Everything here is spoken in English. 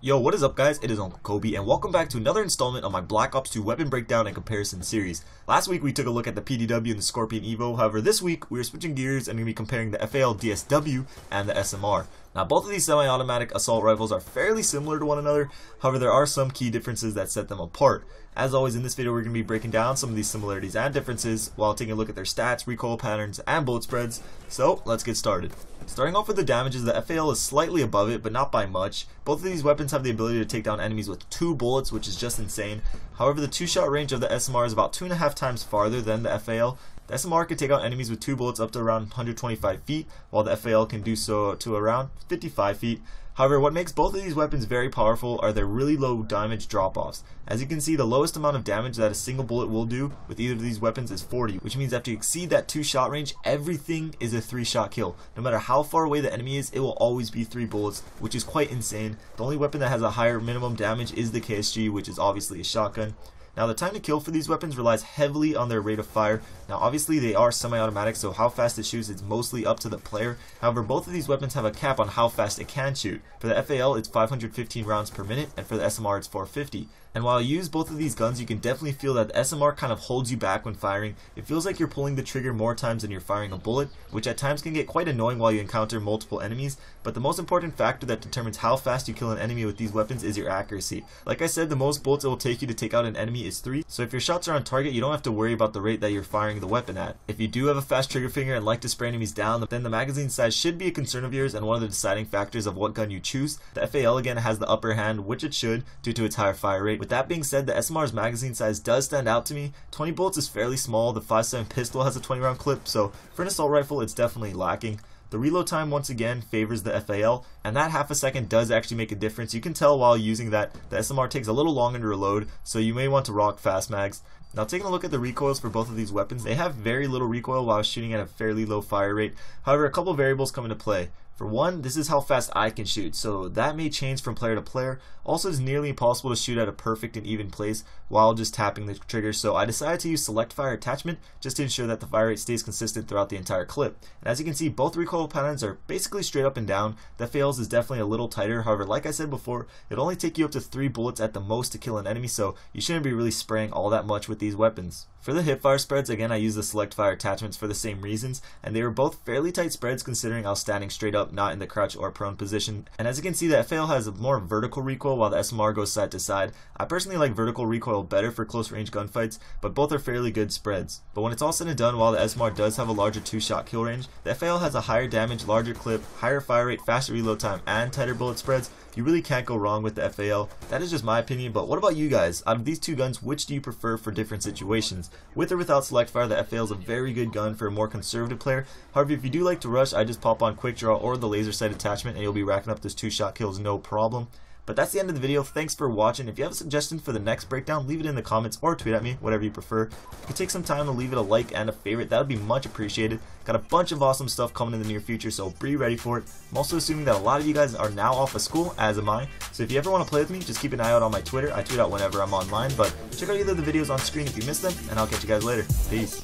Yo, what is up guys? It is Uncle Kobe and welcome back to another installment of my Black Ops 2 weapon breakdown and comparison series. Last week we took a look at the PDW and the Scorpion Evo, however this week we are switching gears and going to be comparing the FAL DSW and the SMR. Now both of these semi-automatic assault rifles are fairly similar to one another, however there are some key differences that set them apart. As always in this video we're going to be breaking down some of these similarities and differences while taking a look at their stats, recoil patterns, and bullet spreads. So let's get started. Starting off with the damages, the FAL is slightly above it, but not by much. Both of these weapons have the ability to take down enemies with 2 bullets, which is just insane. However, the 2-shot range of the SMR is about 2.5 times farther than the FAL. The SMR can take out enemies with 2 bullets up to around 125 feet, while the FAL can do so to around 55 feet. However, what makes both of these weapons very powerful are their really low damage drop-offs. As you can see, the lowest amount of damage that a single bullet will do with either of these weapons is 40, which means after you exceed that 2-shot range, everything is a 3-shot kill. No matter how far away the enemy is, it will always be 3 bullets, which is quite insane. The only weapon that has a higher minimum damage is the KSG, which is obviously a shotgun. Now the time to kill for these weapons relies heavily on their rate of fire. Now obviously they are semi-automatic, so how fast it shoots is mostly up to the player. However, both of these weapons have a cap on how fast it can shoot. For the FAL it's 515 rounds per minute, and for the SMR it's 450. And while you use both of these guns, you can definitely feel that the SMR kind of holds you back when firing. It feels like you're pulling the trigger more times than you're firing a bullet, which at times can get quite annoying while you encounter multiple enemies. But the most important factor that determines how fast you kill an enemy with these weapons is your accuracy. Like I said, the most bullets it will take you to take out an enemy is 3, so if your shots are on target, you don't have to worry about the rate that you're firing the weapon at. If you do have a fast trigger finger and like to spray enemies down, then the magazine size should be a concern of yours and one of the deciding factors of what gun you choose. The FAL again has the upper hand, which it should, due to its higher fire rate. With that being said, the SMR's magazine size does stand out to me. 20 bullets is fairly small. The 5.7 pistol has a 20 round clip, so for an assault rifle it's definitely lacking. The reload time once again favors the FAL, and that half a second does actually make a difference. You can tell while using that the SMR takes a little longer to reload, so you may want to rock fast mags. Now taking a look at the recoils for both of these weapons, they have very little recoil while shooting at a fairly low fire rate. However, a couple variables come into play. For one, this is how fast I can shoot, so that may change from player to player. Also, it's nearly impossible to shoot at a perfect and even place while just tapping the trigger, so I decided to use select fire attachment just to ensure that the fire rate stays consistent throughout the entire clip. And as you can see, both recoil patterns are basically straight up and down. The FAL's is definitely a little tighter, however, like I said before, it'll only take you up to 3 bullets at the most to kill an enemy, so you shouldn't be really spraying all that much with these weapons. For the hipfire spreads, again I use the select fire attachments for the same reasons, and they were both fairly tight spreads considering I was standing straight up, not in the crouch or prone position. And as you can see, the FAL has a more vertical recoil while the SMR goes side to side. I personally like vertical recoil better for close range gunfights, but both are fairly good spreads. But when it's all said and done, while the SMR does have a larger 2-shot kill range, the FAL has a higher damage, larger clip, higher fire rate, faster reload time, and tighter bullet spreads. You really can't go wrong with the FAL. That is just my opinion, but what about you guys? Out of these two guns, which do you prefer for different situations? With or without select fire, the FAL is a very good gun for a more conservative player. However, if you do like to rush, I just pop on quick draw or the laser sight attachment and you'll be racking up those 2-shot kills no problem. But that's the end of the video. Thanks for watching. If you have a suggestion for the next breakdown, leave it in the comments or tweet at me, whatever you prefer. If you take some time to leave it a like and a favorite, that would be much appreciated. Got a bunch of awesome stuff coming in the near future, so be ready for it. I'm also assuming that a lot of you guys are now off of school, as am I. So if you ever want to play with me, just keep an eye out on my Twitter. I tweet out whenever I'm online, but check out either of the videos on screen if you missed them, and I'll catch you guys later. Peace.